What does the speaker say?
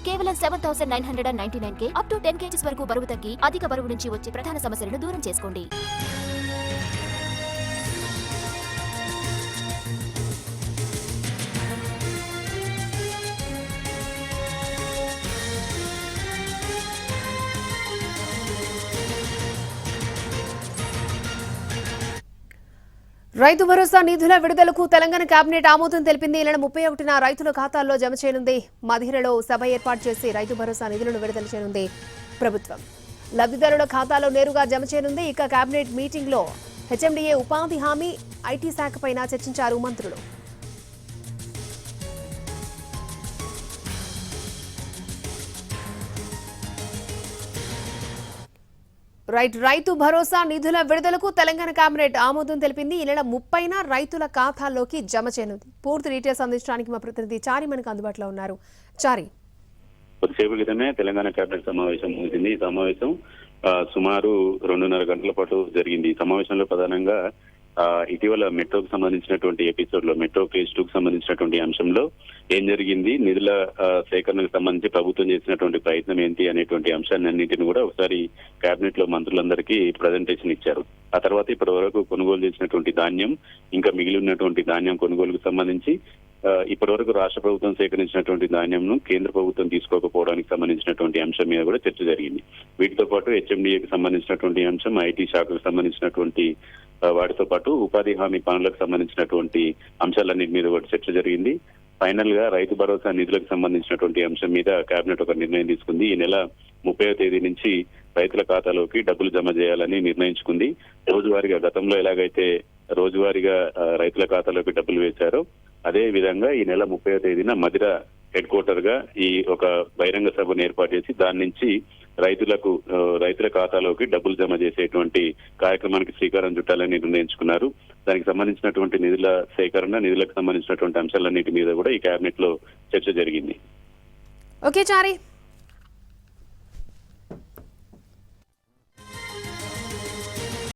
కేవలం 7,999 up to 10 kgs వరకు బరువు తగ్గి అధిక బరువు నుంచి వచ్చే ప్రధాన సమస్యలను దూరం చేసుకోండి. రైతు భరోసా నిధుల విడుదలకు తెలంగాణ కేబినెట్ ఆమోదం తెలిపింది. ఈ నెల 31న రైతుల ఖాతాల్లో జమ చేయనుంది. మధిరలో సభ ఏర్పాటు చేసి రైతు భరోసా నిధులను విడుదల చేయనుంది ప్రభుత్వం. లబ్ధిదారుల ఖాతాలో నేరుగా జమ చేయనుంది. ఇక కేబినెట్ మీటింగ్ లో హెచ్ఎండిఏ ఉపాధి హామీ ఐటీ శాఖపైన చర్చించారు మంత్రులు. రైతు భరోసా నిధుల విడుదలకు తెలంగాణ కేబినెట్ ఆమోదం తెలిపింది. ఈ నెల 30న రైతుల ఖాతాల్లోకి జమ చేయనుంది. పూర్తి డీటెయిల్స్ అందించడానికి మా ప్రతినిధి చారి మనకు అందుబాటులో ఉన్నారు. చారి, కొద్దిసేపు క్రితమే తెలంగాణ కేబినెట్ సమావేశం ముగిసింది. ఈ సమావేశం సుమారు 2.5 గంటల పాటు జరిగింది. ఈ సమావేశంలో ప్రధానంగా ఇటీవల మెట్రోకు సంబంధించినటువంటి ఎపిసోడ్ లో మెట్రో ఫేజ్ 2 కు సంబంధించినటువంటి అంశంలో ఏం జరిగింది, నిధుల సేకరణకు సంబంధించి ప్రభుత్వం చేసినటువంటి ప్రయత్నం ఏంటి అనేటువంటి అంశాన్ని అన్నింటిని కూడా ఒకసారి కేబినెట్ లో మంత్రులందరికీ ప్రజెంటేషన్ ఇచ్చారు. ఆ తర్వాత ఇప్పటి వరకు కొనుగోలు చేసినటువంటి ధాన్యం, ఇంకా మిగిలి ఉన్నటువంటి ధాన్యం కొనుగోలుకు సంబంధించి ఇప్పటి వరకు రాష్ట్ర ప్రభుత్వం సేకరించినటువంటి ధాన్యంను కేంద్ర ప్రభుత్వం తీసుకోకపోవడానికి సంబంధించినటువంటి అంశం మీద కూడా చర్చ జరిగింది. వీటితో పాటు హెచ్ఎండిఏకి సంబంధించినటువంటి అంశం, ఐటీ శాఖకు సంబంధించినటువంటి వాటితో పాటు ఉపాధి హామీ పనులకు సంబంధించినటువంటి అంశాలన్నింటి మీద కూడా చర్చ జరిగింది. ఫైనల్ గా రైతు భరోసా నిధులకు సంబంధించినటువంటి అంశం మీద కేబినెట్ ఒక నిర్ణయం తీసుకుంది. ఈ నెల 30వ తేదీ నుంచి రైతుల ఖాతాలోకి డబ్బులు జమ చేయాలని నిర్ణయించుకుంది. రోజువారీగా గతంలో ఎలాగైతే రోజువారీగా రైతుల ఖాతాలోకి డబ్బులు వేశారో అదే విధంగా ఈ నెల 30వ తేదీన మధిర హెడ్ క్వార్టర్ గా ఈ ఒక బహిరంగ సభను ఏర్పాటు చేసి దాని నుంచి రైతుల ఖాతాలోకి డబ్బులు జమ చేసేటువంటి కార్యక్రమానికి శ్రీకారం చుట్టాలని నిర్ణయించుకున్నారు. దానికి సంబంధించినటువంటి నిధుల సేకరణ, నిధులకు సంబంధించినటువంటి అంశాలన్నిటి మీద కూడా ఈ కేబినెట్ లో చర్చ జరిగింది. ఓకే చారి.